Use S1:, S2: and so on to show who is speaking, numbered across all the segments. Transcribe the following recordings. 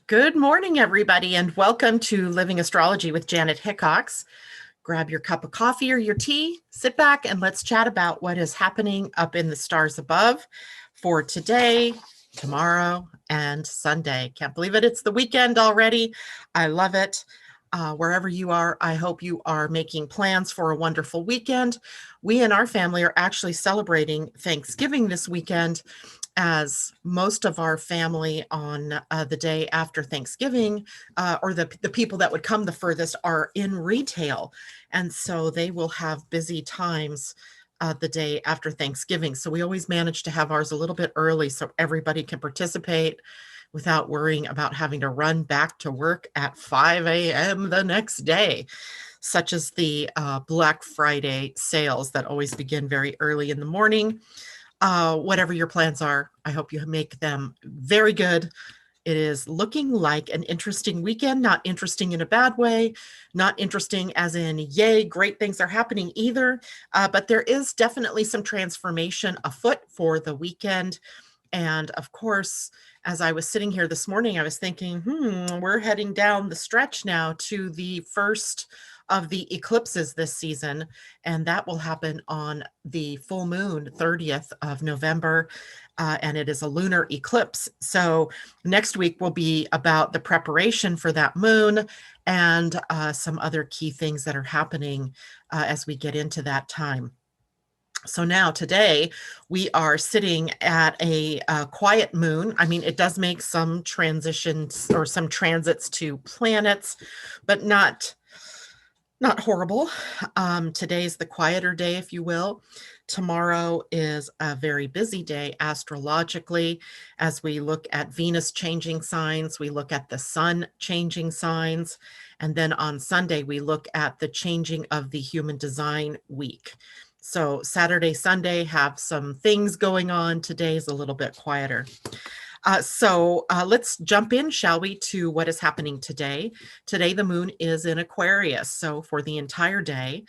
S1: Good morning, everybody, and welcome to Living Astrology with Janet Hickox. Grab your cup of coffee or your tea, sit back, and let's chat about what is happening up in the stars above for today, tomorrow, and Sunday. Can't believe it. It's the weekend already. I love it. Wherever you are, I hope you are making plans for a wonderful weekend. We in our family are actually celebrating Thanksgiving this weekend, as most of our family on the day after Thanksgiving, or the people that would come the furthest, are in retail. And so they will have busy times the day after Thanksgiving. So we always manage to have ours a little bit early so everybody can participate without worrying about having to run back to work at 5 a.m. the next day, such as the Black Friday sales that always begin very early in the morning. Whatever your plans are, I hope you make them very good. It is looking like an interesting weekend, not interesting in a bad way, not interesting as in, yay, great things are happening either. But there is definitely some transformation afoot for the weekend. And of course, as I was sitting here this morning, I was thinking, we're heading down the stretch now to the first of the eclipses this season, and that will happen on the full moon, 30th of November, and it is a lunar eclipse. So next week will be about the preparation for that moon and some other key things that are happening as we get into that time. So now today we are sitting at a quiet moon. I mean, it does make some transitions or some transits to planets, but not horrible. Today's the quieter day, if you will. Tomorrow is a very busy day astrologically as we look at Venus changing signs, we look at the sun changing signs, and then on Sunday we look at the changing of the human design week. So Saturday, Sunday have some things going on. Today's a little bit quieter. So let's jump in, shall we, to what is happening today. Today, the moon is in Aquarius, so for the entire day.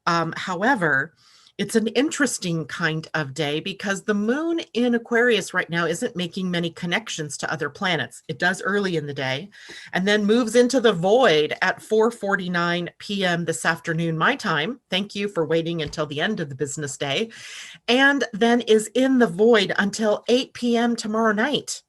S1: However, it's an interesting kind of day because the moon in Aquarius right now isn't making many connections to other planets. It does early in the day and then moves into the void at 4:49 p.m. this afternoon, my time. Thank you for waiting until the end of the business day. And then is in the void until 8 p.m. tomorrow night.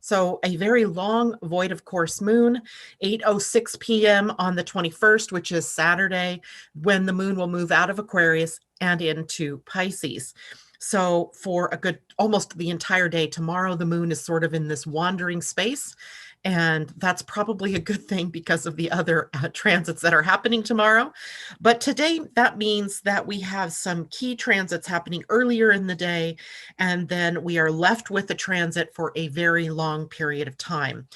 S1: So a very long void of course moon, 8:06 p.m. on the 21st, which is Saturday, when the moon will move out of Aquarius and into Pisces. So for a good, almost the entire day tomorrow, the moon is sort of in this wandering space. And that's probably a good thing because of the other transits that are happening tomorrow. But today, that means that we have some key transits happening earlier in the day, and then we are left with the transit for a very long period of time.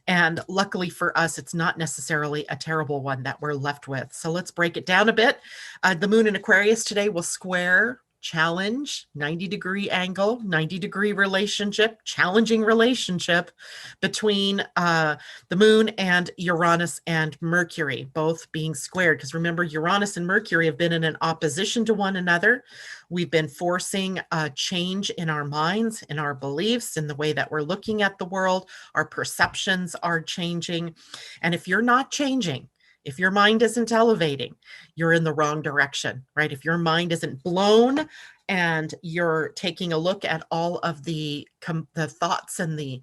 S1: And luckily for us, it's not necessarily a terrible one that we're left with. So let's break it down a bit. The moon in Aquarius today will square, challenge, 90-degree angle, 90-degree relationship, challenging relationship between the moon and Uranus and Mercury, both being squared. Because remember, Uranus and Mercury have been in an opposition to one another. We've been forcing a change in our minds, in our beliefs, in the way that we're looking at the world. Our perceptions are changing. And if you're not changing, if your mind isn't elevating, you're in the wrong direction, right? If your mind isn't blown and you're taking a look at all of the thoughts and the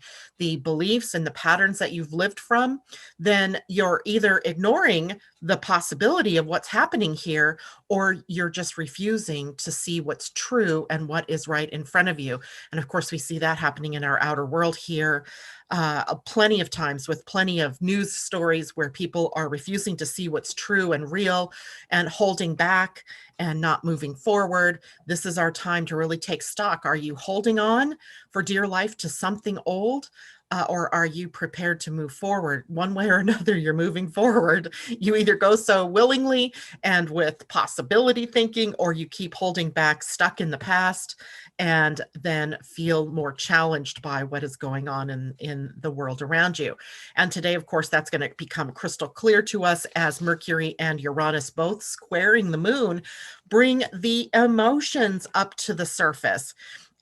S1: beliefs and the patterns that you've lived from, then you're either ignoring the possibility of what's happening here, or you're just refusing to see what's true and what is right in front of you. And of course, we see that happening in our outer world here plenty of times with plenty of news stories where people are refusing to see what's true and real and holding back and not moving forward. This is our time to really take stock. Are you holding on for dear life to something old? Or are you prepared to move forward? One way or another, you're moving forward. You either go so willingly and with possibility thinking, or you keep holding back, stuck in the past, and then feel more challenged by what is going on in the world around you. And today, of course, that's going to become crystal clear to us as Mercury and Uranus, both squaring the moon, bring the emotions up to the surface.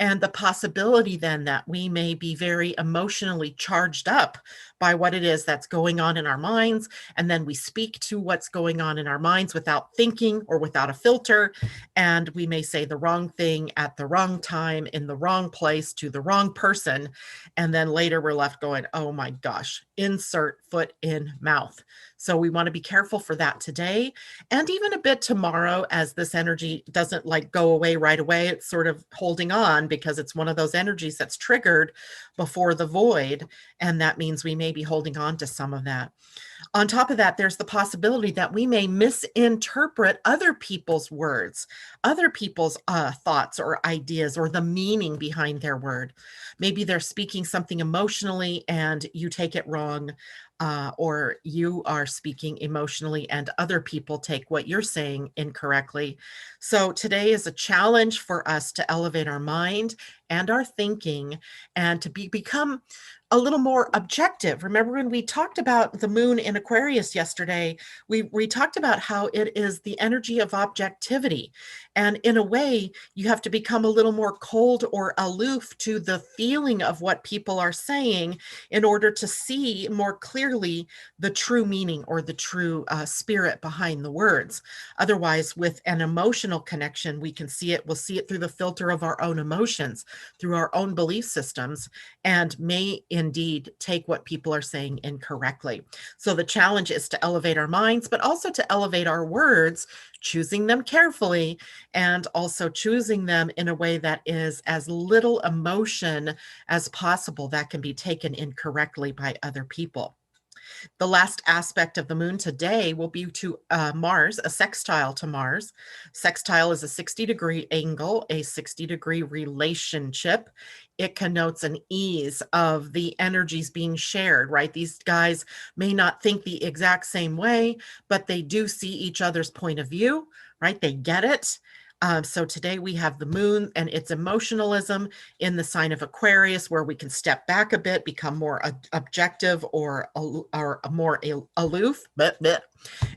S1: and the possibility then that we may be very emotionally charged up by what it is that's going on in our minds. And then we speak to what's going on in our minds without thinking or without a filter. And we may say the wrong thing at the wrong time, in the wrong place, to the wrong person. And then later we're left going, oh my gosh, insert foot in mouth. So we want to be careful for that today and even a bit tomorrow, as this energy doesn't like go away right away. It's sort of holding on because it's one of those energies that's triggered before the void. And that means we may be holding on to some of that. On top of that, there's the possibility that we may misinterpret other people's words, other people's thoughts or ideas, or the meaning behind their word. Maybe they're speaking something emotionally and you take it wrong, or you are speaking emotionally and other people take what you're saying incorrectly. So today is a challenge for us to elevate our mind and our thinking and to become a little more objective. Remember when we talked about the moon in Aquarius yesterday, we talked about how it is the energy of objectivity. And in a way, you have to become a little more cold or aloof to the feeling of what people are saying in order to see more clearly the true meaning or the true spirit behind the words. Otherwise, with an emotional connection, we can see it. We'll see it through the filter of our own emotions, through our own belief systems, and may indeed take what people are saying incorrectly. So the challenge is to elevate our minds, but also to elevate our words, choosing them carefully, and also choosing them in a way that is as little emotion as possible that can be taken incorrectly by other people. The last aspect of the moon today will be to Mars, a sextile to Mars. Sextile is a 60-degree angle, a 60-degree relationship. It connotes an ease of the energies being shared, right? These guys may not think the exact same way, but they do see each other's point of view, right? They get it. So today we have the moon and its emotionalism in the sign of Aquarius, where we can step back a bit, become more objective or more aloof.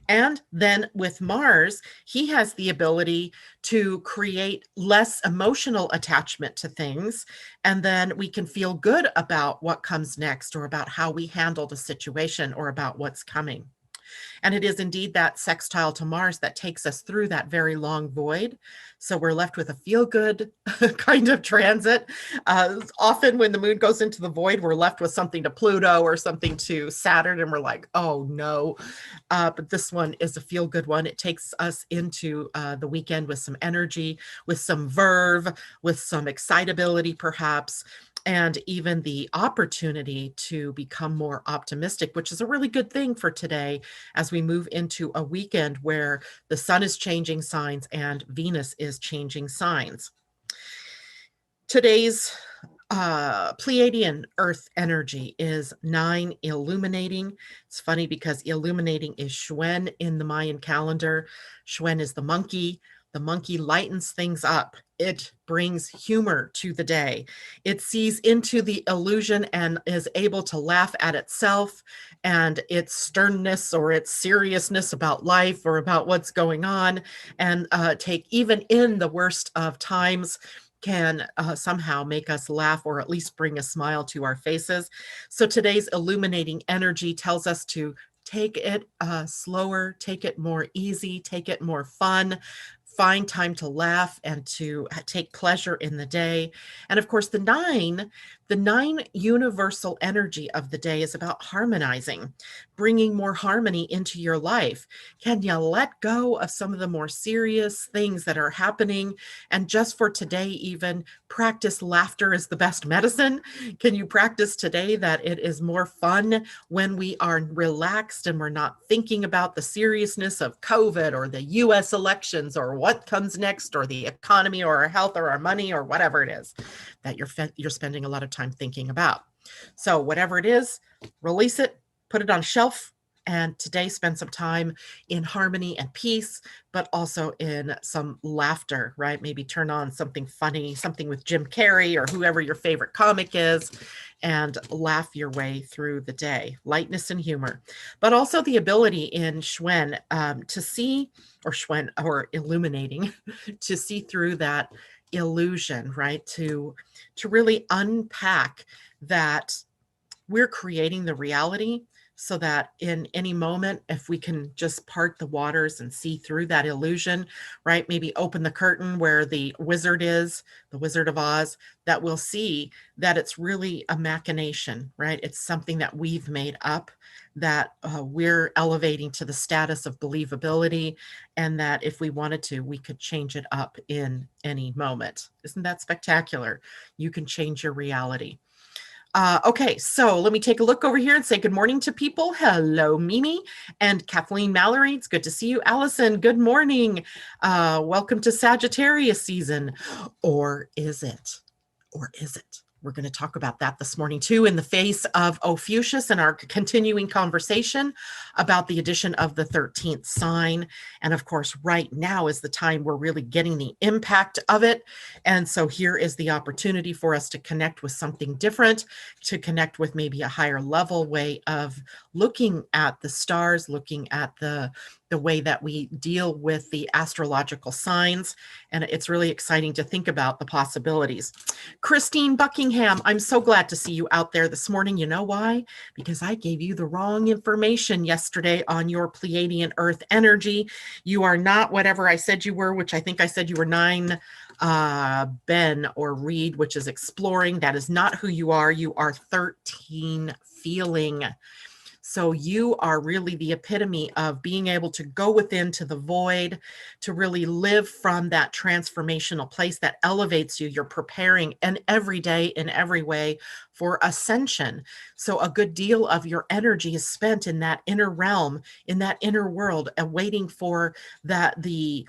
S1: And then with Mars, he has the ability to create less emotional attachment to things. And then we can feel good about what comes next, or about how we handled a situation, or about what's coming. And it is indeed that sextile to Mars that takes us through that very long void. So we're left with a feel-good kind of transit. Often when the moon goes into the void, we're left with something to Pluto or something to Saturn, and we're like, oh no. But this one is a feel-good one. It takes us into the weekend with some energy, with some verve, with some excitability perhaps, and even the opportunity to become more optimistic, which is a really good thing for today as we move into a weekend where the sun is changing signs and Venus is changing signs. Today's Pleiadian-Earth energy is 9 illuminating. It's funny because illuminating is Shuen in the Mayan calendar. Shuen is the monkey. The monkey lightens things up. It brings humor to the day. It sees into the illusion and is able to laugh at itself and its sternness or its seriousness about life or about what's going on, and take, even in the worst of times, can somehow make us laugh or at least bring a smile to our faces. So today's illuminating energy tells us to take it slower, take it more easy, take it more fun. Find time to laugh and to take pleasure in the day. And of course, the nine universal energy of the day is about harmonizing, bringing more harmony into your life. Can you let go of some of the more serious things that are happening? And just for today, even practice laughter is the best medicine. Can you practice today that it is more fun when we are relaxed and we're not thinking about the seriousness of COVID or the US elections or what comes next or the economy or our health or our money or whatever it is that you're spending a lot of time thinking about. So whatever it is, release it, put it on a shelf, and today spend some time in harmony and peace, but also in some laughter, right? Maybe turn on something funny, something with Jim Carrey or whoever your favorite comic is, and laugh your way through the day. Lightness and humor, but also the ability in Schwen to see, or Schwen, or illuminating, to see through that illusion, right? To really unpack that we're creating the reality, so that in any moment, if we can just part the waters and see through that illusion, right? Maybe open the curtain where the wizard is, the Wizard of Oz, that we'll see that it's really a machination, right? It's something that we've made up, that we're elevating to the status of believability, and that if we wanted to, we could change it up in any moment. Isn't that spectacular? You can change your reality. Okay, so let me take a look over here and say good morning to people. Hello, Mimi and Kathleen Mallory. It's good to see you. Allison, good morning. Welcome to Sagittarius season. Or is it? Or is it? We're going to talk about that this morning too, in the face of Ophiuchus and our continuing conversation about the addition of the 13th sign. And of course, right now is the time we're really getting the impact of it. And so here is the opportunity for us to connect with something different, to connect with maybe a higher level way of looking at the stars, looking at the way that we deal with the astrological signs. And it's really exciting to think about the possibilities. Christine Buckingham, I'm so glad to see you out there this morning. You know why? Because I gave you the wrong information yesterday on your Pleiadian-Earth energy. You are not whatever I said you were, which I think I said you were 9 Ben or Read, which is exploring. That is not who you are. You are 13 feeling. So you are really the epitome of being able to go within to the void, to really live from that transformational place that elevates you. You're preparing and every day in every way for ascension. So a good deal of your energy is spent in that inner realm, in that inner world, and waiting for that the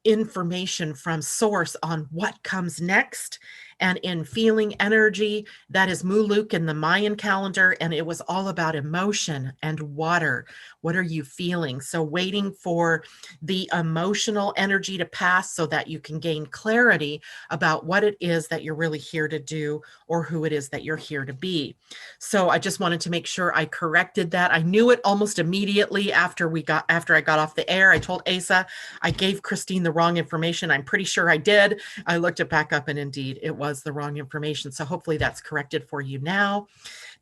S1: information from source on what comes next. And in feeling energy, that is Muluk in the Mayan calendar, and it was all about emotion and water. What are you feeling? So waiting for the emotional energy to pass so that you can gain clarity about what it is that you're really here to do, or who it is that you're here to be. So I just wanted to make sure I corrected that. I knew it almost immediately after I got off the air. I told Asa I gave Christine the wrong information. I'm pretty sure I did. I looked it back up, and indeed it was the wrong information. So hopefully that's corrected for you now.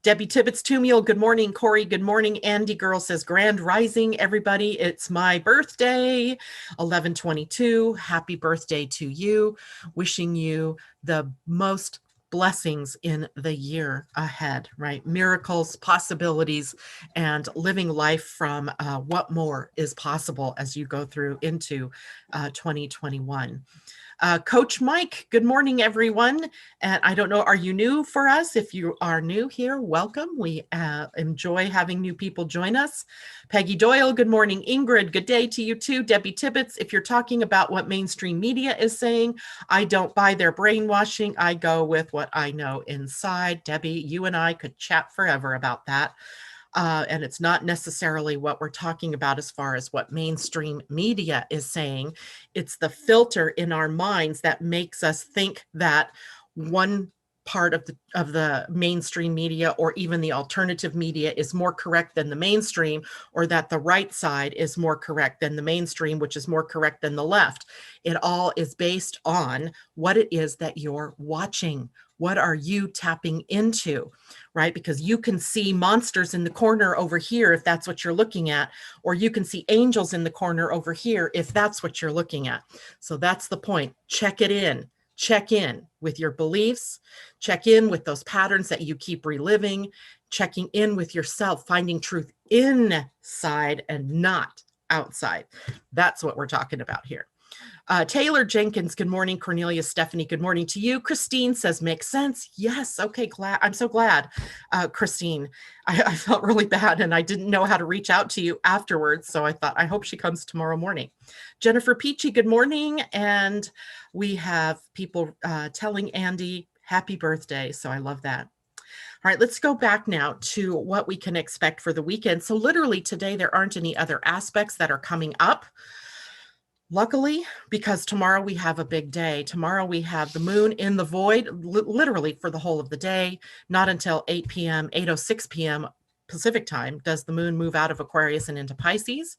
S1: Debbie Tibbetts Tumiel, good morning. Corey, good morning. Andy Girl says, grand rising, everybody. It's my birthday, 11/22. Happy birthday to you. Wishing you the most blessings in the year ahead, right? Miracles, possibilities, and living life from what more is possible as you go through into 2021. Coach Mike, good morning, everyone. And I don't know, are you new for us? If you are new here, welcome. We enjoy having new people join us. Peggy Doyle, good morning. Ingrid, good day to you too. Debbie Tibbetts, if you're talking about what mainstream media is saying, I don't buy their brainwashing. I go with what I know inside. Debbie, you and I could chat forever about that. And it's not necessarily what we're talking about as far as what mainstream media is saying. It's the filter in our minds that makes us think that one part of the mainstream media, or even the alternative media, is more correct than the mainstream, or that the right side is more correct than the mainstream, which is more correct than the left. It all is based on what it is that you're watching. What are you tapping into, right? Because you can see monsters in the corner over here if that's what you're looking at, or you can see angels in the corner over here if that's what you're looking at. So that's the point. Check it in. Check in with your beliefs. Check in with those patterns that you keep reliving. Checking in with yourself, finding truth inside and not outside. That's what we're talking about here. Taylor Jenkins, good morning. Cornelia Stephanie, good morning to you. Christine says, makes sense. Yes. Okay. I'm so glad, Christine. I felt really bad and I didn't know how to reach out to you afterwards. So I thought, I hope she comes tomorrow morning. Jennifer Peachy, good morning. And we have people telling Andy happy birthday. So I love that. All right, let's go back now to what we can expect for the weekend. So literally today, there aren't any other aspects that are coming up. Luckily, because tomorrow we have a big day. Tomorrow we have the moon in the void, literally for the whole of the day. Not until 8 p.m., 8:06 p.m. Pacific time does the moon move out of Aquarius and into Pisces.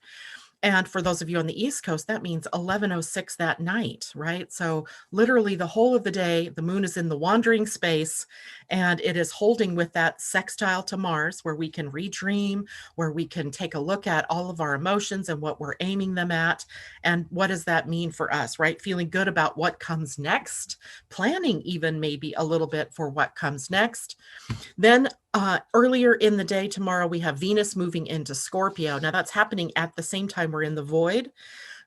S1: And for those of you on the East Coast, that means 11:06 that night, right? So literally the whole of the day, the moon is in the wandering space, and it is holding with that sextile to Mars, where we can redream, where we can take a look at all of our emotions and what we're aiming them at. And what does that mean for us, right? Feeling good about what comes next, planning even maybe a little bit for what comes next. Then earlier in the day tomorrow, we have Venus moving into Scorpio. Now that's happening at the same time we're in the void.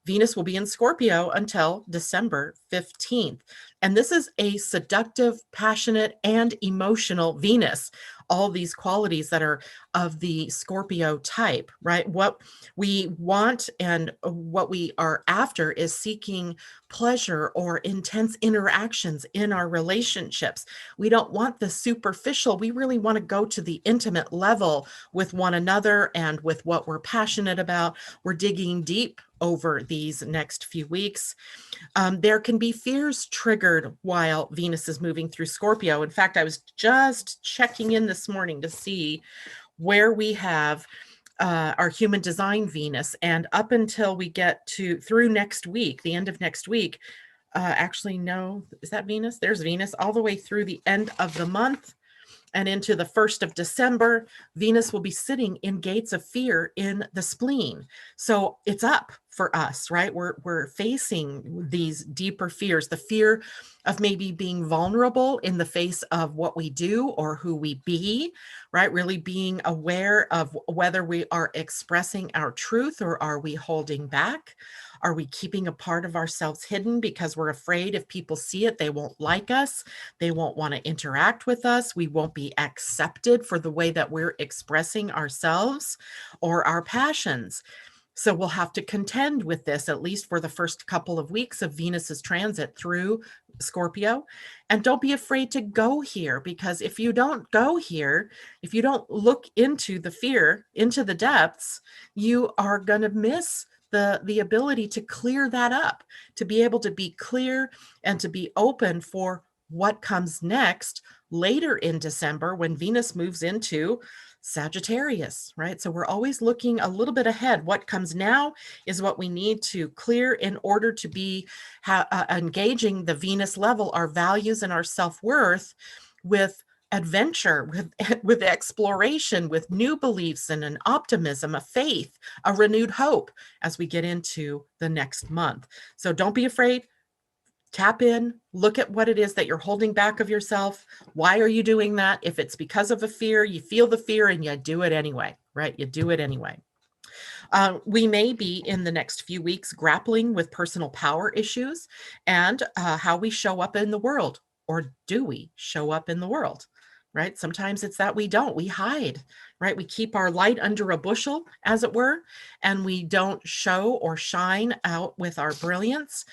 S1: Venus will be in Scorpio until December 15th. And this is a seductive, passionate, and emotional Venus. All these qualities that are of the Scorpio type, right? What we want and what we are after is seeking pleasure or intense interactions in our relationships. We don't want the superficial. We really want to go to the intimate level with one another and with what we're passionate about. We're digging deep over these next few weeks. There can be fears triggered while Venus is moving through Scorpio. In fact, I was just checking in this morning to see where we have our human design Venus. And up until we get to through next week, the end of next week, actually, no, is that Venus? There's Venus all the way through the end of the month. And into the 1st of December, Venus will be sitting in gates of fear in the spleen. So it's up for us, right? We're facing these deeper fears, the fear of maybe being vulnerable in the face of what we do or who we be, right? Really being aware of whether we are expressing our truth or are we holding back? Are we keeping a part of ourselves hidden because we're afraid if people see it, they won't like us, they won't want to interact with us, we won't be accepted for the way that we're expressing ourselves or our passions? So we'll have to contend with this, at least for the first couple of weeks of Venus's transit through Scorpio. And don't be afraid to go here, because if you don't go here, if you don't look into the fear, into the depths, you are going to miss the ability to clear that up, to be able to be clear and to be open for what comes next later in December when Venus moves into Sagittarius, right? So we're always looking a little bit ahead. What comes now is what we need to clear in order to be engaging the Venus level, our values and our self-worth with adventure, with exploration, with new beliefs and an optimism, a faith, a renewed hope as we get into the next month. So don't be afraid. Tap in, look at what it is that you're holding back of yourself. Why are you doing that? If it's because of a fear, you feel the fear and you do it anyway, right? You do it anyway. We may be in the next few weeks grappling with personal power issues and how we show up in the world. Or do we show up in the world? Right? Sometimes it's that we don't, we hide, right? We keep our light under a bushel, as it were, and we don't show or shine out with our brilliance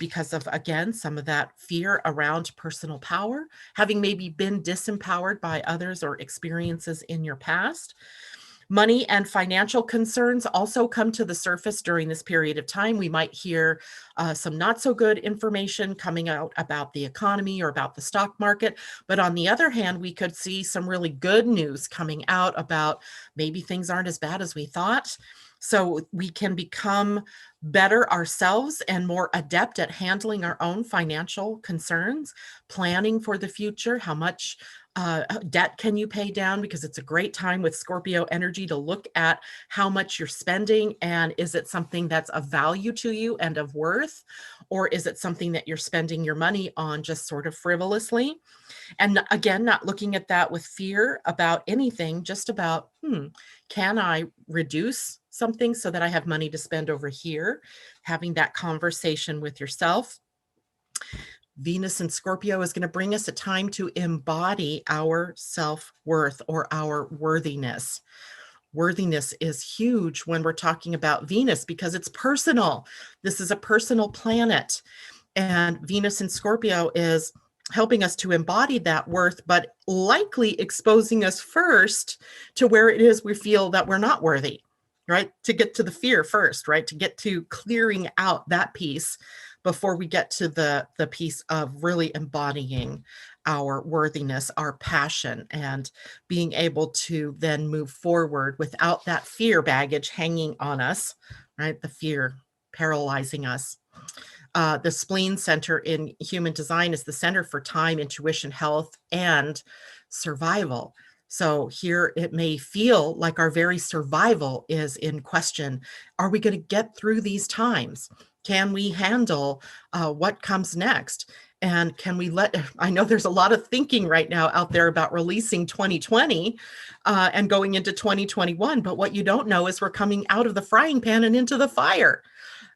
S1: because of, again, some of that fear around personal power, having maybe been disempowered by others or experiences in your past. Money and financial concerns also come to the surface during this period of time. We might hear some not so good information coming out about the economy or about the stock market. But on the other hand, we could see some really good news coming out about maybe things aren't as bad as we thought. So we can become better ourselves and more adept at handling our own financial concerns, planning for the future, how much debt can you pay down, because it's a great time with Scorpio energy to look at how much you're spending, and is it something that's of value to you and of worth, or is it something that you're spending your money on just sort of frivolously? And again, not looking at that with fear about anything, just about, can I reduce something so that I have money to spend over here? Having that conversation with yourself. Venus and Scorpio is going to bring us a time to embody our self-worth or our worthiness. Worthiness is huge when we're talking about Venus because it's personal. This is a personal planet. And Venus in Scorpio is helping us to embody that worth, but likely exposing us first to where it is we feel that we're not worthy. right? To get to the fear first, right? To get to clearing out that piece before we get to the piece of really embodying our worthiness, our passion, and being able to then move forward without that fear baggage hanging on us, right? The fear paralyzing us. The spleen center in human design is the center for time, intuition, health, and survival. So here it may feel like our very survival is in question. Are we going to get through these times? Can we handle what comes next? And can we I know there's a lot of thinking right now out there about releasing 2020 and going into 2021. But what you don't know is we're coming out of the frying pan and into the fire.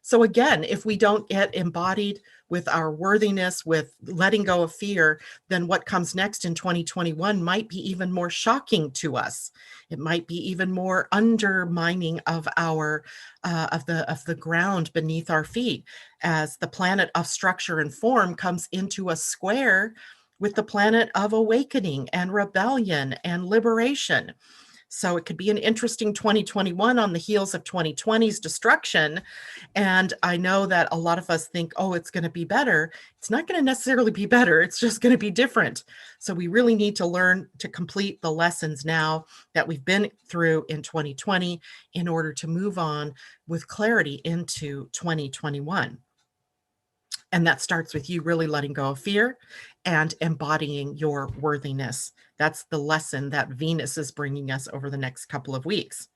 S1: So again, if we don't get embodied with our worthiness, with letting go of fear, then what comes next in 2021 might be even more shocking to us. It might be even more undermining of our of the ground beneath our feet, as the planet of structure and form comes into a square with the planet of awakening and rebellion and liberation. So it could be an interesting 2021 on the heels of 2020's destruction. And I know that a lot of us think, oh, it's going to be better. It's not going to necessarily be better. It's just going to be different. So we really need to learn to complete the lessons now that we've been through in 2020 in order to move on with clarity into 2021. And that starts with you really letting go of fear and embodying your worthiness. That's the lesson that Venus is bringing us over the next couple of weeks.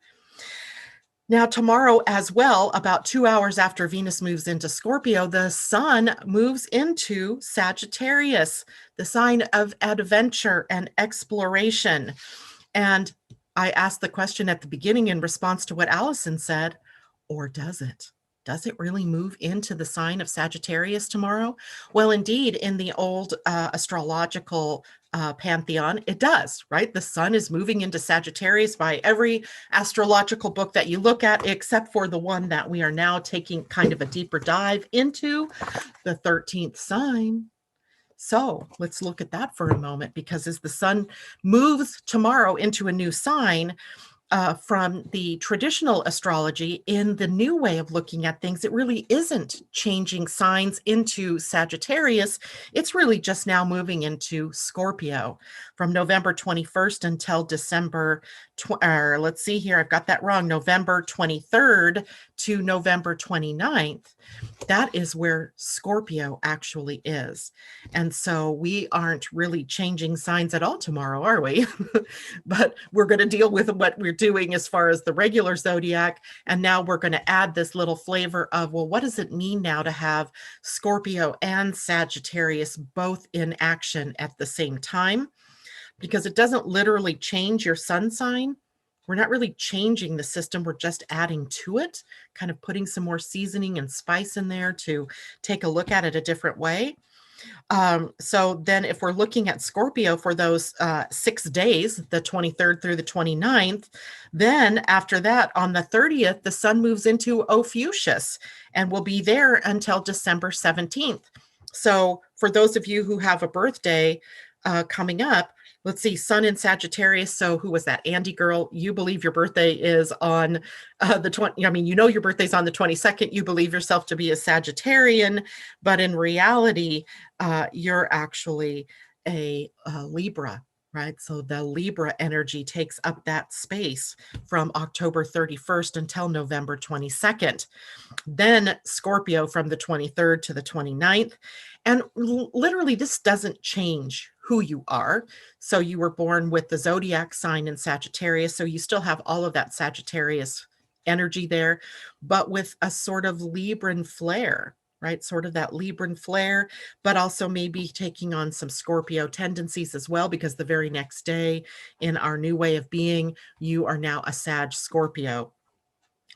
S1: Now, tomorrow as well, about 2 hours after Venus moves into Scorpio, the sun moves into Sagittarius, the sign of adventure and exploration. And I asked the question at the beginning in response to what Allison said, or does it? Does it really move into the sign of Sagittarius tomorrow? Well, indeed, in the old astrological pantheon, it does, right? The sun is moving into Sagittarius by every astrological book that you look at, except for the one that we are now taking kind of a deeper dive into, the 13th sign. So let's look at that for a moment, because as the sun moves tomorrow into a new sign, from the traditional astrology, in the new way of looking at things, it really isn't changing signs into Sagittarius. It's really just now moving into Scorpio from November 21st until December, let's see here, I've got that wrong, November 23rd to November 29th. That is where Scorpio actually is. And so we aren't really changing signs at all tomorrow, are we? But we're going to deal with what we're doing as far as the regular zodiac. And now we're going to add this little flavor of, well, what does it mean now to have Scorpio and Sagittarius both in action at the same time? Because it doesn't literally change your sun sign. We're not really changing the system. We're just adding to it, kind of putting some more seasoning and spice in there to take a look at it a different way. So then if we're looking at Scorpio for those 6 days, the 23rd through the 29th, then after that, on the 30th, the sun moves into Ophiuchus and will be there until December 17th. So for those of you who have a birthday coming up, let's see, sun in Sagittarius. So who was that? Andy girl, you believe your birthday is on the 20, I mean, you know, your birthday's on the 22nd. You believe yourself to be a Sagittarian, but in reality, you're actually a Libra, right? So the Libra energy takes up that space from October 31st until November 22nd. Then Scorpio from the 23rd to the 29th. And literally, this doesn't change who you are. So you were born with the zodiac sign in Sagittarius. So you still have all of that Sagittarius energy there, but with a sort of Libran flair, right? Sort of that Libran flair, but also maybe taking on some Scorpio tendencies as well, because the very next day in our new way of being, you are now a Sag Scorpio.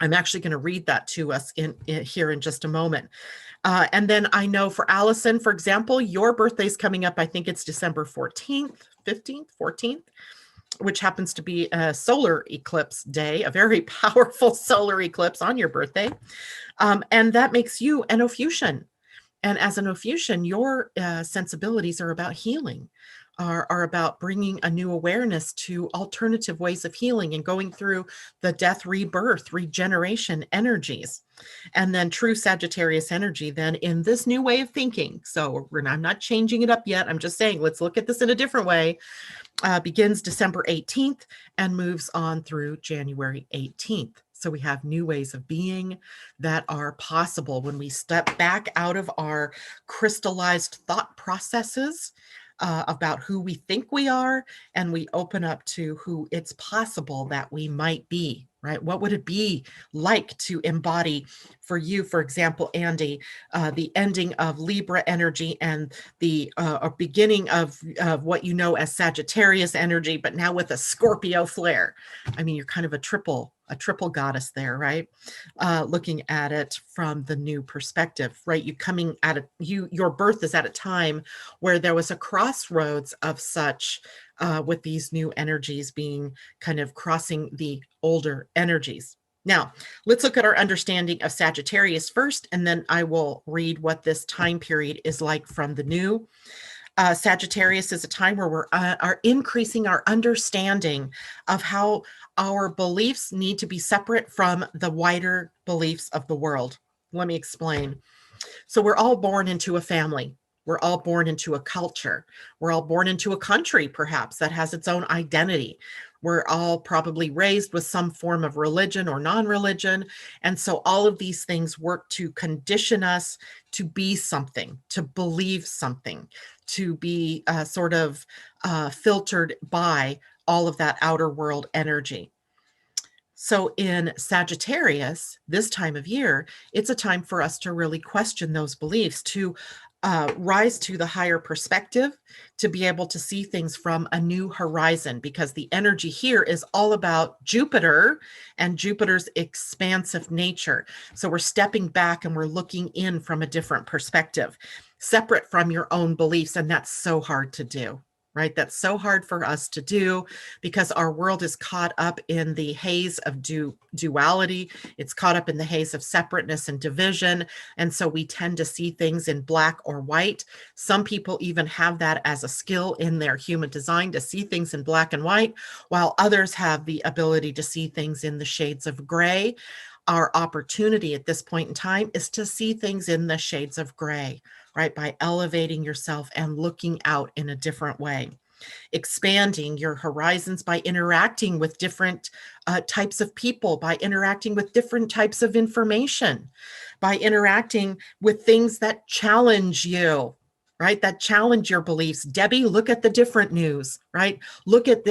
S1: I'm actually going to read that to us in here in just a moment. And then I know for Allison, for example, your birthday's coming up. I think it's December 14th, 15th, 14th, which happens to be a solar eclipse day, a very powerful solar eclipse on your birthday. And that makes you an Ophiuchian. And as an Ophiuchian, your sensibilities are about healing, are about bringing a new awareness to alternative ways of healing and going through the death, rebirth, regeneration energies. And then true Sagittarius energy, then in this new way of thinking. So I'm not changing it up yet. I'm just saying, let's look at this in a different way. Begins December 18th and moves on through January 18th. So we have new ways of being that are possible when we step back out of our crystallized thought processes about who we think we are, and we open up to who it's possible that we might be, right? What would it be like to embody for you, for example, Andy, the ending of Libra energy and the beginning of what you know as Sagittarius energy, but now with a Scorpio flare. I mean, you're kind of a triple goddess there, right? Looking at it from the new perspective, right? You coming at it, your birth is at a time where there was a crossroads of such with these new energies being kind of crossing the older energies. Now, let's look at our understanding of Sagittarius first, and then I will read what this time period is like from the new. Sagittarius is a time where we're are increasing our understanding of how our beliefs need to be separate from the wider beliefs of the world. Let me explain. So we're all born into a family. We're all born into a culture. We're all born into a country, perhaps, that has its own identity. We're all probably raised with some form of religion or non-religion. And so all of these things work to condition us to be something, to believe something, to be sort of filtered by all of that outer world energy. So in Sagittarius, this time of year, it's a time for us to really question those beliefs, to rise to the higher perspective, to be able to see things from a new horizon, because the energy here is all about Jupiter and Jupiter's expansive nature. So we're stepping back and we're looking in from a different perspective, separate from your own beliefs. And that's so hard to do. Right? That's so hard for us to do because our world is caught up in the haze of duality. It's caught up in the haze of separateness and division. And so we tend to see things in black or white. Some people even have that as a skill in their human design, to see things in black and white, while others have the ability to see things in the shades of gray. Our opportunity at this point in time is to see things in the shades of gray, right? By elevating yourself and looking out in a different way, expanding your horizons by interacting with different types of people, by interacting with different types of information, by interacting with things that challenge you, right? That challenge your beliefs. Debbie, look at the different news, right? Look at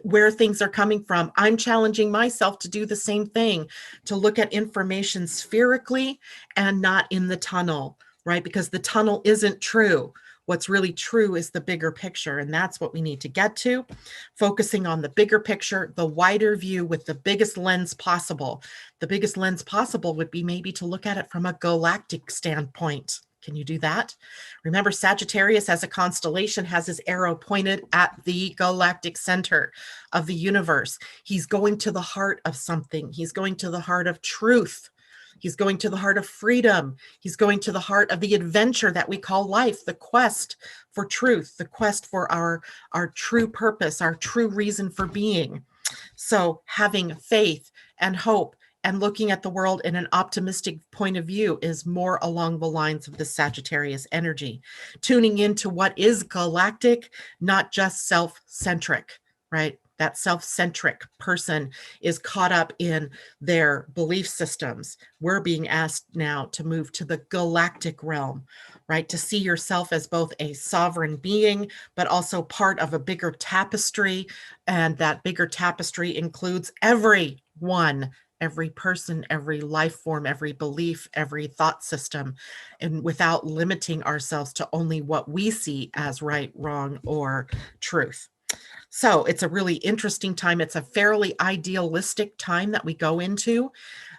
S1: where things are coming from. I'm challenging myself to do the same thing, to look at information spherically and not in the tunnel, right? Because the tunnel isn't true. What's really true is the bigger picture. And that's what we need to get to, focusing on the bigger picture, the wider view with the biggest lens possible. The biggest lens possible would be maybe to look at it from a galactic standpoint. Can you do that? Remember, Sagittarius as a constellation has his arrow pointed at the galactic center of the universe. He's going to the heart of something. He's going to the heart of truth. He's going to the heart of freedom. He's going to the heart of the adventure that we call life, the quest for truth, the quest for our true purpose, our true reason for being. So having faith and hope and looking at the world in an optimistic point of view is more along the lines of the Sagittarius energy. Tuning into what is galactic, not just self-centric, right? That self-centric person is caught up in their belief systems. We're being asked now to move to the galactic realm, right? To see yourself as both a sovereign being, but also part of a bigger tapestry. And that bigger tapestry includes everyone, every person, every life form, every belief, every thought system, and without limiting ourselves to only what we see as right, wrong, or truth. So it's a really interesting time. It's a fairly idealistic time that we go into.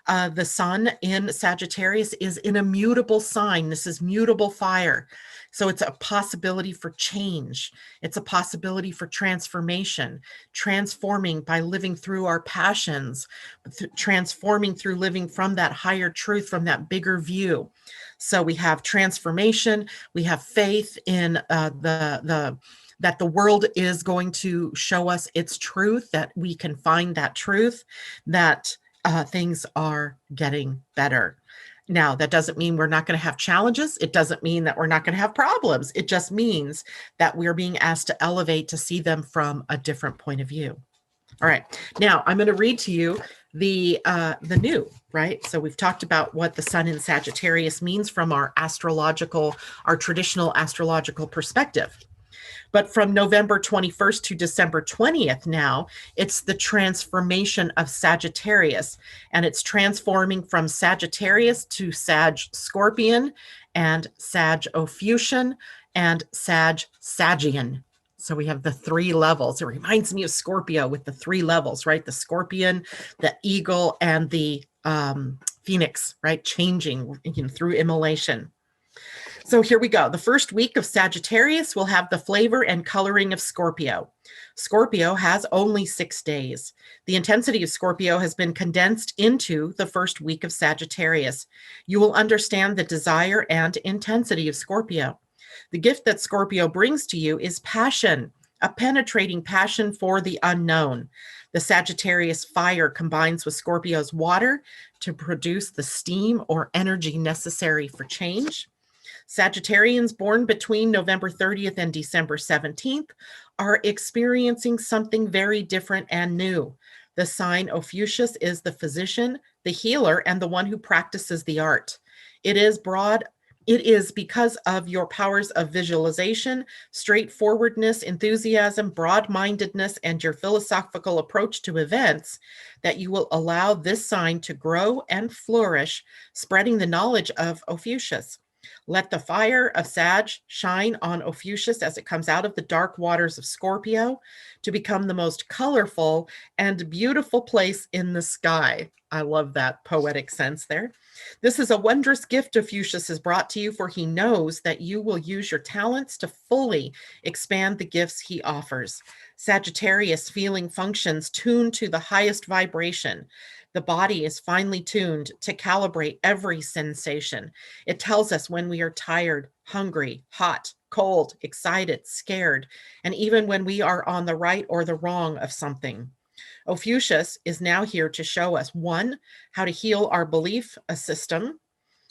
S1: The sun in Sagittarius is in a mutable sign. This is mutable fire. So it's a possibility for change. It's a possibility for transformation, transforming by living through our passions, transforming through living from that higher truth, from that bigger view. So we have transformation, we have faith in that the world is going to show us its truth, that we can find that truth, that things are getting better. Now, that doesn't mean we're not going to have challenges. It doesn't mean that we're not going to have problems. It just means that we're being asked to elevate, to see them from a different point of view. All right. Now, I'm going to read to you the new, right? So we've talked about what the sun in Sagittarius means from our traditional astrological perspective. But from November 21st to December 20th now, it's the transformation of Sagittarius. And it's transforming from Sagittarius to Sag Scorpion and Sag Ophiuchus and Sag Sagian. So we have the three levels. It reminds me of Scorpio with the three levels, right? The scorpion, the eagle, and the phoenix, right? Changing through immolation. So here we go. The first week of Sagittarius will have the flavor and coloring of Scorpio. Scorpio has only 6 days. The intensity of Scorpio has been condensed into the first week of Sagittarius. You will understand the desire and intensity of Scorpio. The gift that Scorpio brings to you is passion, a penetrating passion for the unknown. The Sagittarius fire combines with Scorpio's water to produce the steam or energy necessary for change. Sagittarians born between November 30th and December 17th are experiencing something very different and new. The sign Ophiuchus is the physician, the healer, and the one who practices the art. It is because of your powers of visualization, straightforwardness, enthusiasm, broad-mindedness, and your philosophical approach to events that you will allow this sign to grow and flourish, spreading the knowledge of Ophiuchus. Let the fire of Sag shine on Ophiuchus as it comes out of the dark waters of Scorpio to become the most colorful and beautiful place in the sky. I love that poetic sense there. This is a wondrous gift Ophiuchus has brought to you, for he knows that you will use your talents to fully expand the gifts he offers. Sagittarius feeling functions tuned to the highest vibration. The body is finely tuned to calibrate every sensation. It tells us when we are tired, hungry, hot, cold, excited, scared, and even when we are on the right or the wrong of something. Ophiuchus is now here to show us, 1, how to heal our belief system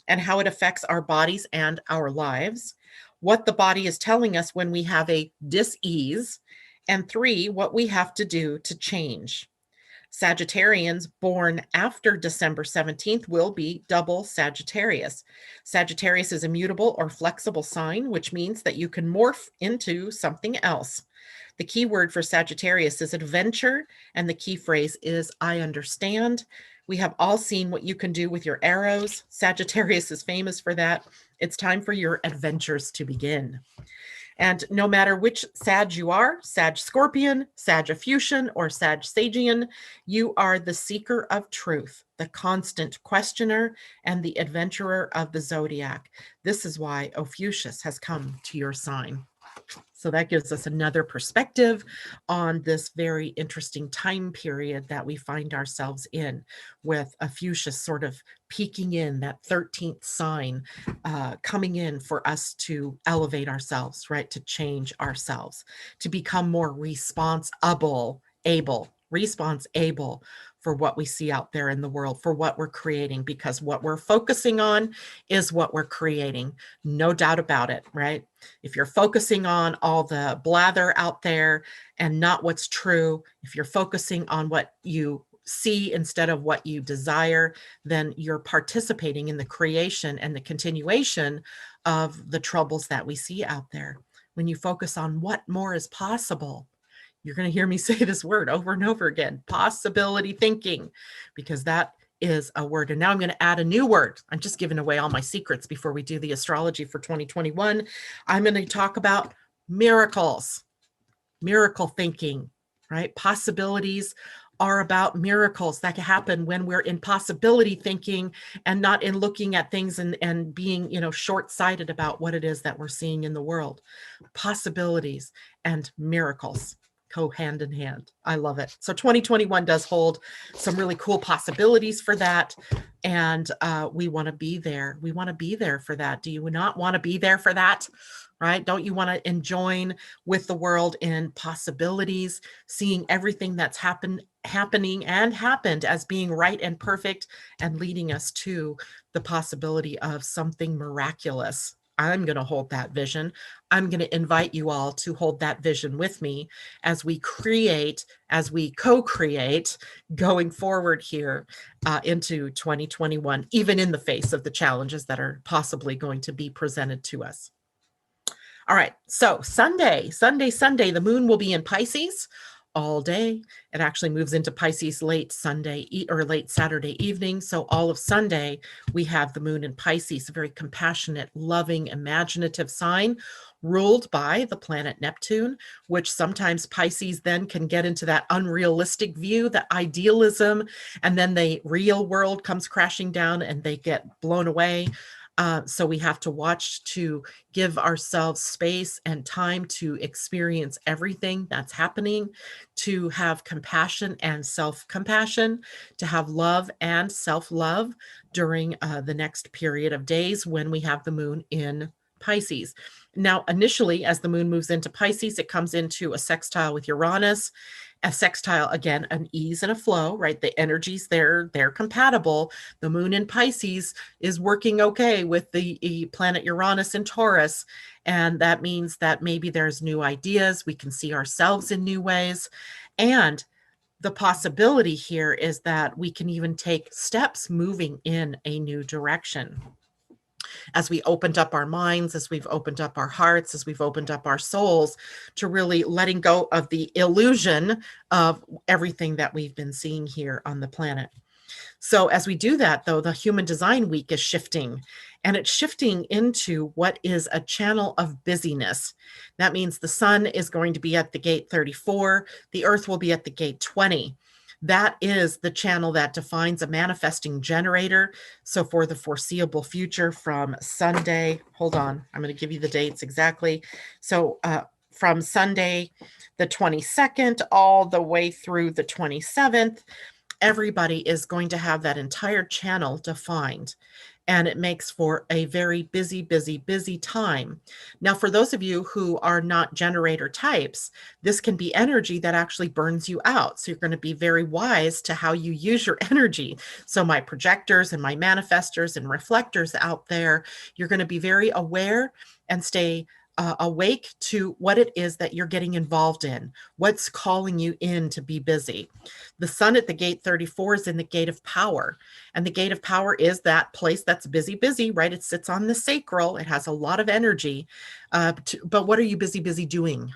S1: and how it affects our bodies and our lives, what the body is telling us when we have a dis-ease, and 3, what we have to do to change. Sagittarians born after December 17th will be double Sagittarius. Sagittarius is a mutable or flexible sign, which means that you can morph into something else. The key word for Sagittarius is adventure, and the key phrase is I understand. We have all seen what you can do with your arrows. Sagittarius is famous for that. It's time for your adventures to begin. And no matter which Sag you are, Sag Scorpion, Sag Ophiuchus, or Sag Sagian, you are the seeker of truth, the constant questioner, and the adventurer of the zodiac. This is why Ophiuchus has come to your sign. So that gives us another perspective on this very interesting time period that we find ourselves in, with Ophiuchus sort of peeking in, that 13th sign coming in for us to elevate ourselves, right? To change ourselves, to become more responsible for what we see out there in the world, for what we're creating, because what we're focusing on is what we're creating. No doubt about it, right? If you're focusing on all the blather out there and not what's true, if you're focusing on what you see instead of what you desire, then you're participating in the creation and the continuation of the troubles that we see out there. When you focus on what more is possible, you're going to hear me say this word over and over again, possibility thinking, because that is a word. And now I'm going to add a new word. I'm just giving away all my secrets before we do the astrology for 2021. I'm going to talk about miracles, miracle thinking, right? Possibilities are about miracles that can happen when we're in possibility thinking and not in looking at things and being, short-sighted about what it is that we're seeing in the world. Possibilities and miracles go hand in hand. I love it. So 2021 does hold some really cool possibilities for that. And we want to be there. We want to be there for that. Do you not want to be there for that? Right? Don't you want to join with the world in possibilities, seeing everything that's happening and happened as being right and perfect and leading us to the possibility of something miraculous? I'm going to hold that vision. I'm going to invite you all to hold that vision with me as we co-create going forward here into 2021, even in the face of the challenges that are possibly going to be presented to us. All right, so Sunday, the moon will be in Pisces all day. It actually moves into Pisces late Sunday or late Saturday evening. So all of Sunday, we have the moon in Pisces, a very compassionate, loving, imaginative sign ruled by the planet Neptune, which sometimes Pisces then can get into that unrealistic view, that idealism, and then the real world comes crashing down and they get blown away. So we have to watch to give ourselves space and time to experience everything that's happening, to have compassion and self-compassion, to have love and self-love during the next period of days when we have the moon in Pisces. Now, initially, as the moon moves into Pisces, it comes into a sextile with Uranus. A sextile, again, an ease and a flow, right? The energies, they're compatible. The moon in Pisces is working okay with the planet Uranus in Taurus. And that means that maybe there's new ideas. We can see ourselves in new ways. And the possibility here is that we can even take steps moving in a new direction. As we opened up our minds, as we've opened up our hearts, as we've opened up our souls to really letting go of the illusion of everything that we've been seeing here on the planet. So as we do that, though, the Human Design Week is shifting, and it's shifting into what is a channel of busyness. That means the sun is going to be at the gate 34, the earth will be at the gate 20. That is the channel that defines a manifesting generator. So for the foreseeable future from Sunday, hold on, I'm going to give you the dates exactly. So from Sunday, the 22nd, all the way through the 27th, everybody is going to have that entire channel defined. And it makes for a very busy, busy, busy time. Now, for those of you who are not generator types, this can be energy that actually burns you out. So you're going to be very wise to how you use your energy. So my projectors and my manifestors and reflectors out there, you're going to be very aware and stay awake to what it is that you're getting involved in, what's calling you in to be busy. The sun at the gate 34 is in the gate of power. And the gate of power is that place that's busy, busy, right? It sits on the sacral. It has a lot of energy. But what are you busy doing?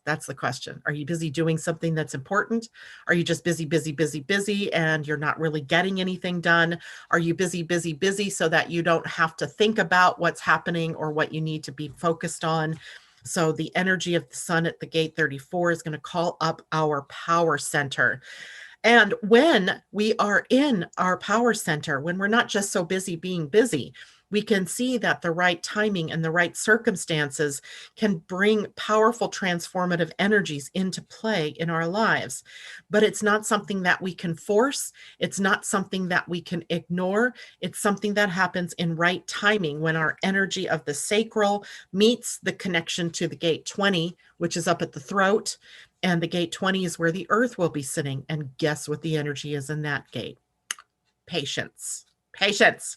S1: That's the question. Are you busy doing something that's important? Are you just busy, busy, busy, busy, and you're not really getting anything done? Are you busy, busy, busy so that you don't have to think about what's happening or what you need to be focused on? So the energy of the sun at the gate 34 is going to call up our power center. And when we are in our power center, when we're not just so busy being busy, we can see that the right timing and the right circumstances can bring powerful transformative energies into play in our lives. But it's not something that we can force. It's not something that we can ignore. It's something that happens in right timing when our energy of the sacral meets the connection to the gate 20, which is up at the throat. And the gate 20 is where the earth will be sitting. And guess what the energy is in that gate? Patience. Patience.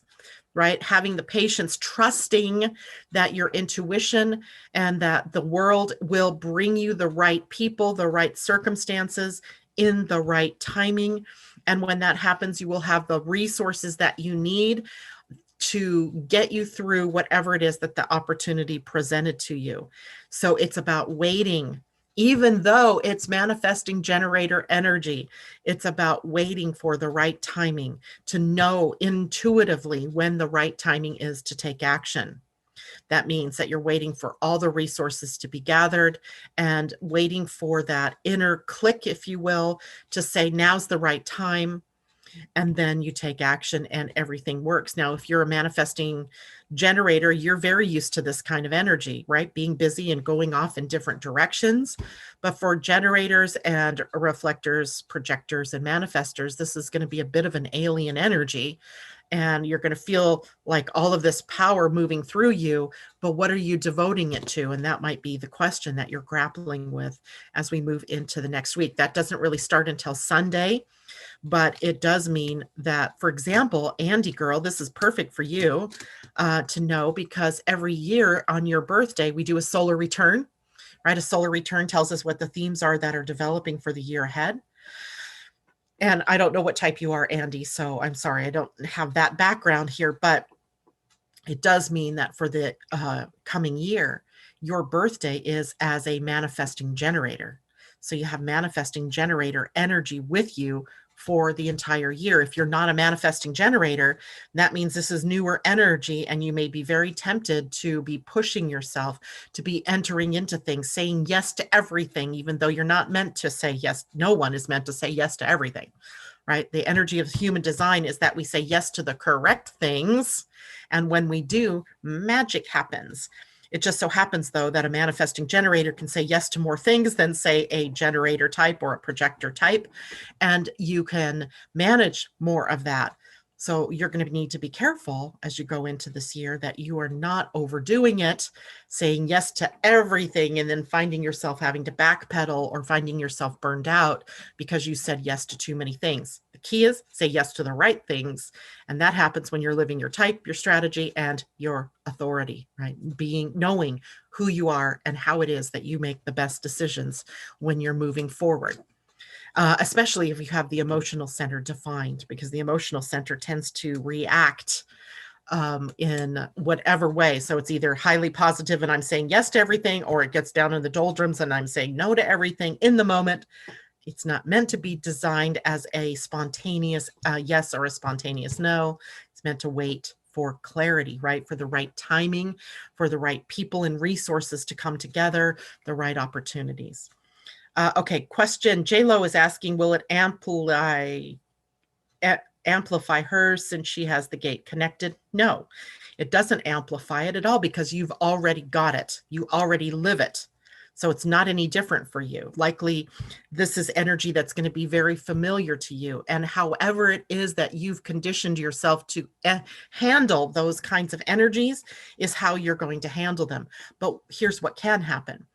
S1: Right? Having the patience, trusting that your intuition and that the world will bring you the right people, the right circumstances in the right timing. And when that happens, you will have the resources that you need to get you through whatever it is that the opportunity presented to you. So it's about waiting. Even though it's manifesting generator energy, it's about waiting for the right timing to know intuitively when the right timing is to take action. That means that you're waiting for all the resources to be gathered and waiting for that inner click, if you will, to say, now's the right time. And then you take action and everything works. Now, if you're a manifesting generator, you're very used to this kind of energy, right? Being busy and going off in different directions. But for generators and reflectors, projectors, and manifestors, this is going to be a bit of an alien energy. And you're going to feel like all of this power moving through you, but what are you devoting it to? And that might be the question that you're grappling with as we move into the next week. That doesn't really start until Sunday. But it does mean that, for example, Andy girl, this is perfect for you to know, because every year on your birthday, we do a solar return, right? A solar return tells us what the themes are that are developing for the year ahead. And I don't know what type you are, Andy, so I'm sorry, I don't have that background here, but it does mean that for the coming year, your birthday is as a manifesting generator. So you have manifesting generator energy with you for the entire year. If you're not a manifesting generator, that means this is newer energy, and you may be very tempted to be pushing yourself, to be entering into things, saying yes to everything, even though you're not meant to say yes. No one is meant to say yes to everything, right? The energy of human design is that we say yes to the correct things. And when we do, magic happens. It just so happens, though, that a manifesting generator can say yes to more things than, say, a generator type or a projector type, and you can manage more of that. So you're going to need to be careful as you go into this year that you are not overdoing it, saying yes to everything, and then finding yourself having to backpedal or finding yourself burned out because you said yes to too many things. The key is say yes to the right things. And that happens when you're living your type, your strategy, and your authority, right? Knowing who you are and how it is that you make the best decisions when you're moving forward. Especially if you have the emotional center defined, because the emotional center tends to react in whatever way. So it's either highly positive and I'm saying yes to everything, or it gets down in the doldrums and I'm saying no to everything in the moment. It's not meant to be designed as a spontaneous yes or a spontaneous no. It's meant to wait for clarity, right? For the right timing, for the right people and resources to come together, the right opportunities. Okay, question. J-Lo is asking, will it amplify hers since she has the gate connected? No, it doesn't amplify it at all, because you've already got it. You already live it. So it's not any different for you. Likely, this is energy that's going to be very familiar to you. And however it is that you've conditioned yourself to handle those kinds of energies is how you're going to handle them. But here's what can happen.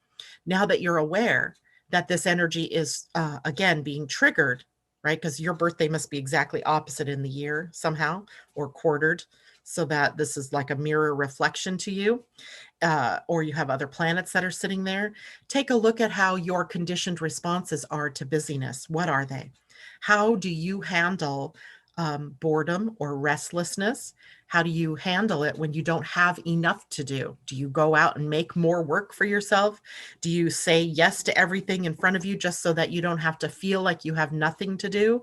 S1: Now that you're aware that this energy is, again, being triggered, right? Because your birthday must be exactly opposite in the year somehow, or quartered, so that this is like a mirror reflection to you, or you have other planets that are sitting there. Take a look at how your conditioned responses are to busyness. What are they? How do you handle boredom or restlessness? How do you handle it when you don't have enough to do? Do you go out and make more work for yourself? Do you say yes to everything in front of you just so that you don't have to feel like you have nothing to do?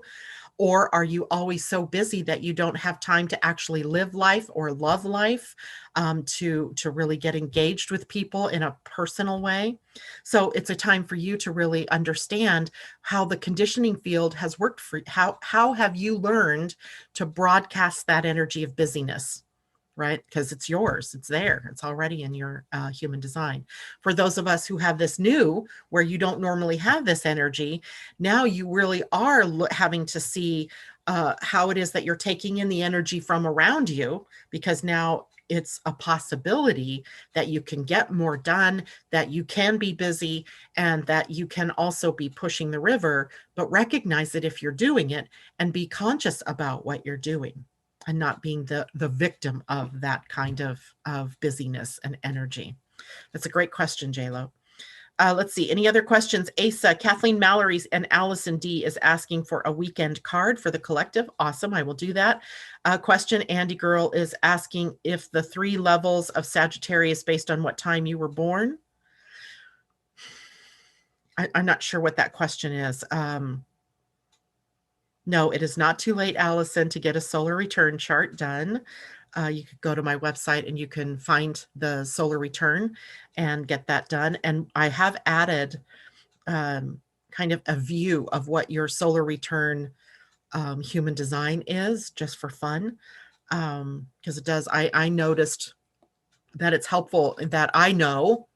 S1: Or are you always so busy that you don't have time to actually live life or love life, to really get engaged with people in a personal way? So it's a time for you to really understand how the conditioning field has worked for you. How have you learned to broadcast that energy of busyness? Right? Because it's yours, it's there, it's already in your human design. For those of us who have this new, where you don't normally have this energy, now you really are having to see how it is that you're taking in the energy from around you, because now it's a possibility that you can get more done, that you can be busy, and that you can also be pushing the river, but recognize it if you're doing it and be conscious about what you're doing, and not being the victim of that kind of busyness and energy. That's a great question, J-Lo. Let's see, any other questions? Asa, Kathleen Mallory's and Allison D is asking for a weekend card for the collective. Awesome, I will do that. Question, Andy Girl is asking if the 3 levels of Sagittarius based on what time you were born. I'm not sure what that question is. No, it is not too late, Allison, to get a solar return chart done. you could go to my website and you can find the solar return and get that done. And I have added kind of a view of what your solar return human design is, just for fun. Because it does, I noticed that it's helpful that I know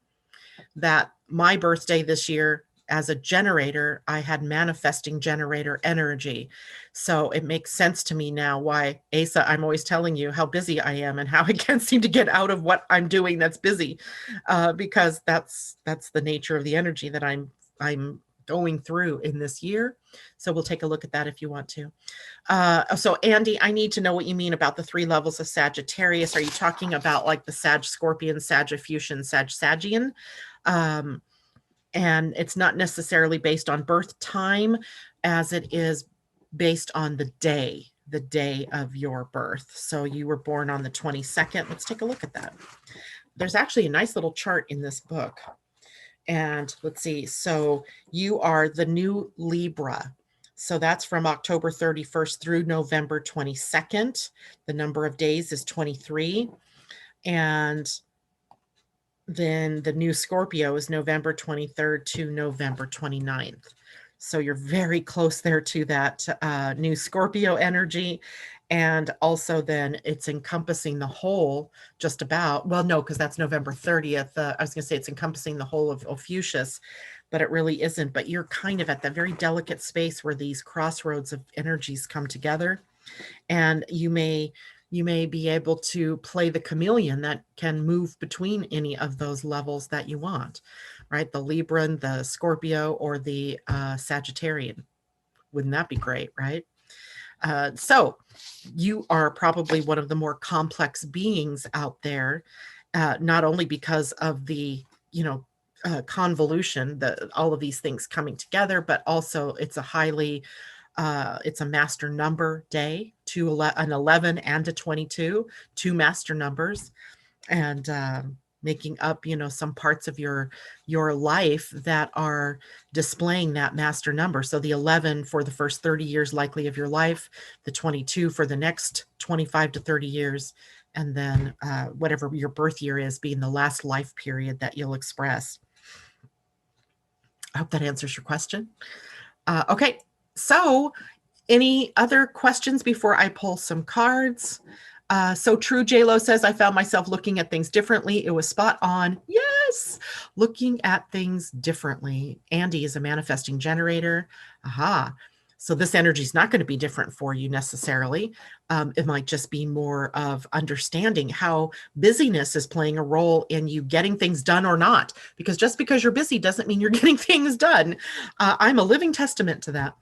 S1: that my birthday this year, as a generator, I had manifesting generator energy. So it makes sense to me now why, Asa, I'm always telling you how busy I am and how I can't seem to get out of what I'm doing that's busy, because that's the nature of the energy that I'm going through in this year. So we'll take a look at that if you want to. So Andy, I need to know what you mean about the 3 levels of Sagittarius. Are you talking about like the Sag Scorpion, Sag Ophiuchus, Sag Sagian? And it's not necessarily based on birth time as it is based on the day of your birth. So you were born on the 22nd. Let's take a look at that. There's actually a nice little chart in this book. And let's see. So you are the new Libra. So that's from October 31st through November 22nd. The number of days is 23. And then the new Scorpio is November 23rd to November 29th. So you're very close there to that new Scorpio energy. And also then it's encompassing the whole just about, well, no, because that's November 30th. I was going to say it's encompassing the whole of Ophiuchus, but it really isn't. But you're kind of at that very delicate space where these crossroads of energies come together. And you may be able to play the chameleon that can move between any of those levels that you want, right? The Libran, the Scorpio, or the Sagittarian. Wouldn't that be great, right? So you are probably one of the more complex beings out there, not only because of the, convolution, all of these things coming together, but also it's a highly it's a master number day, an 11 and a 22, 2 master numbers, and making up, some parts of your life that are displaying that master number. So the 11 for the first 30 years likely of your life, the 22 for the next 25 to 30 years, and then whatever your birth year is being the last life period that you'll express. I hope that answers your question. Okay. So any other questions before I pull some cards? So True J-Lo says, I found myself looking at things differently. It was spot on. Yes. Looking at things differently. Andy is a manifesting generator. Aha. So this energy is not going to be different for you necessarily. It might just be more of understanding how busyness is playing a role in you getting things done or not. Because just because you're busy doesn't mean you're getting things done. I'm a living testament to that.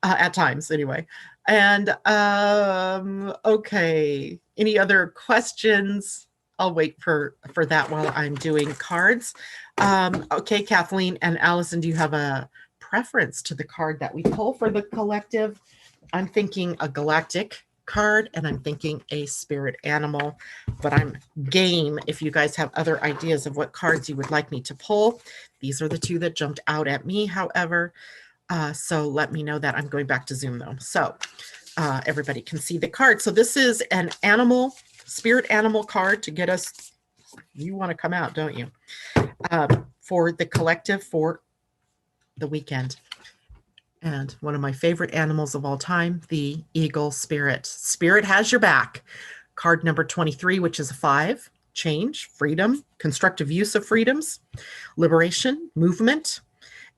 S1: At times anyway. And okay, any other questions? I'll wait for that while I'm doing cards. Okay, Kathleen and Allison, do you have a preference to the card that we pull for the collective? I'm thinking a galactic card and I'm thinking a spirit animal, but I'm game if you guys have other ideas of what cards you would like me to pull. These are the 2 that jumped out at me, however. So let me know that. I'm going back to Zoom though. So everybody can see the card. So this is an animal, spirit animal card to get us, you want to come out, don't you? For the collective for the weekend. And one of my favorite animals of all time, the eagle spirit. Spirit has your back. Card number 23, which is a 5, change, freedom, constructive use of freedoms, liberation, movement.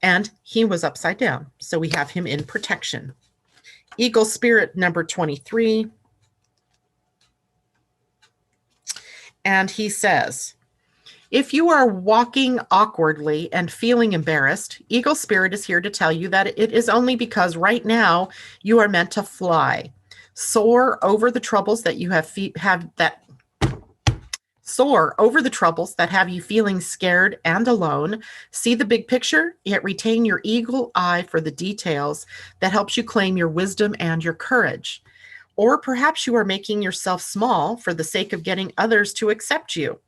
S1: And he was upside down. So we have him in protection. Eagle spirit number 23. And he says, if you are walking awkwardly and feeling embarrassed, Eagle spirit is here to tell you that it is only because right now you are meant to fly. Soar over the troubles that you Soar over the troubles that have you feeling scared and alone. See the big picture, yet retain your eagle eye for the details that helps you claim your wisdom and your courage. Or perhaps you are making yourself small for the sake of getting others to accept you.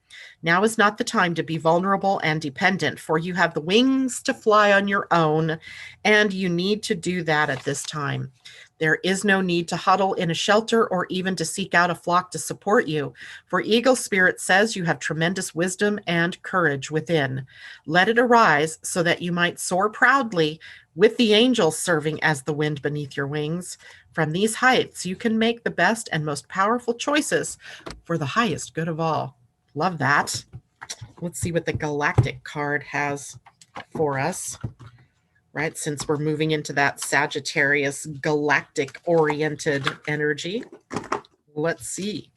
S1: Now is not the time to be vulnerable and dependent, for you have the wings to fly on your own, and you need to do that at this time. There is no need to huddle in a shelter or even to seek out a flock to support you, for Eagle Spirit says you have tremendous wisdom and courage within. Let it arise so that you might soar proudly with the angels serving as the wind beneath your wings. From these heights, you can make the best and most powerful choices for the highest good of all. Love that. Let's see what the Galactic card has for us. Right, since we're moving into that Sagittarius galactic oriented energy. Let's see.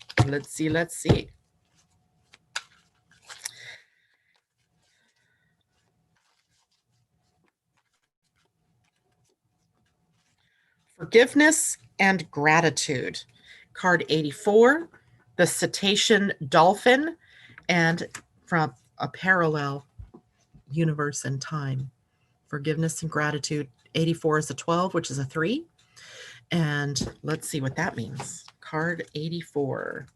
S1: Forgiveness and gratitude. Card 84, the cetacean dolphin, and from a parallel universe and time. Forgiveness and gratitude. 84 is a 12, which is a 3. And let's see what that means. Card 84.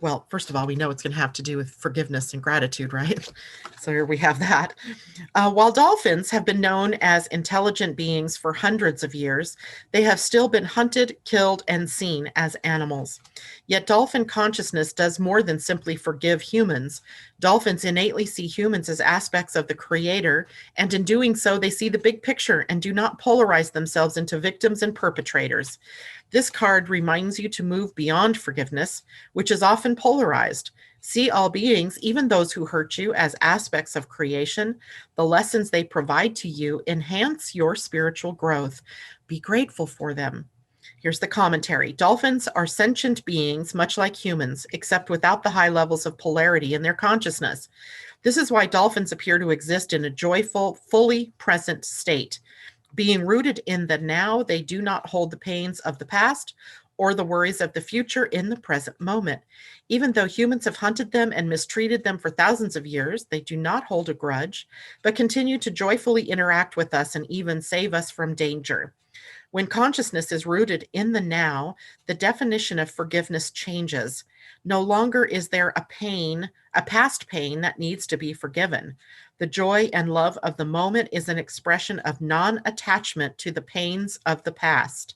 S1: Well, first of all, we know it's going to have to do with forgiveness and gratitude, right? So here we have that. While dolphins have been known as intelligent beings for hundreds of years, they have still been hunted, killed, and seen as animals. Yet dolphin consciousness does more than simply forgive humans. Dolphins innately see humans as aspects of the Creator, and in doing so, they see the big picture and do not polarize themselves into victims and perpetrators. This card reminds you to move beyond forgiveness, which is often polarized. See all beings, even those who hurt you, as aspects of creation. The lessons they provide to you enhance your spiritual growth. Be grateful for them. Here's the commentary. Dolphins are sentient beings, much like humans, except without the high levels of polarity in their consciousness. This is why dolphins appear to exist in a joyful, fully present state. Being rooted in the now, they do not hold the pains of the past or the worries of the future in the present moment. Even though humans have hunted them and mistreated them for thousands of years, they do not hold a grudge, but continue to joyfully interact with us and even save us from danger. When consciousness is rooted in the now, the definition of forgiveness changes. No longer is there a pain, a past pain that needs to be forgiven. The joy and love of the moment is an expression of non-attachment to the pains of the past.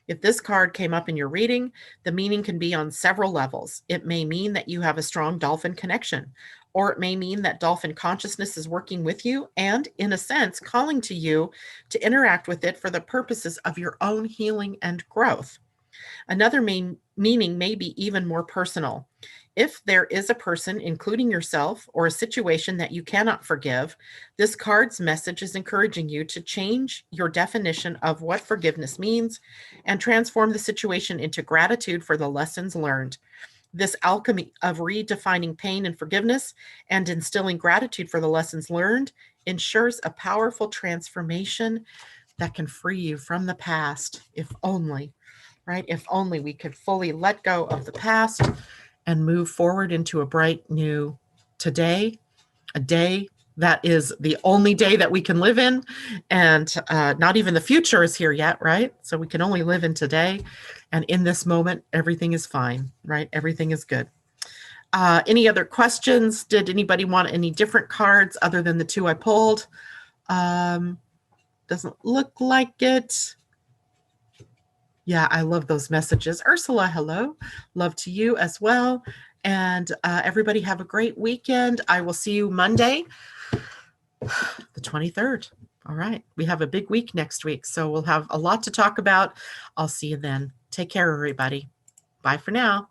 S1: If this card came up in your reading, the meaning can be on several levels. It may mean that you have a strong dolphin connection, or it may mean that dolphin consciousness is working with you and, in a sense, calling to you to interact with it for the purposes of your own healing and growth. Another meaning may be even more personal. If there is a person, including yourself, or a situation that you cannot forgive, this card's message is encouraging you to change your definition of what forgiveness means and transform the situation into gratitude for the lessons learned. This alchemy of redefining pain and forgiveness and instilling gratitude for the lessons learned ensures a powerful transformation that can free you from the past, if only, right? If only we could fully let go of the past and move forward into a bright new today, a day that is the only day that we can live in. And not even the future is here yet, right? So we can only live in today. And in this moment, everything is fine, right? Everything is good. Any other questions? Did anybody want any different cards other than the two I pulled? Doesn't look like it. Yeah, I love those messages. Ursula, hello. Love to you as well. And everybody have a great weekend. I will see you Monday, the 23rd. All right. We have a big week next week, so we'll have a lot to talk about. I'll see you then. Take care, everybody. Bye for now.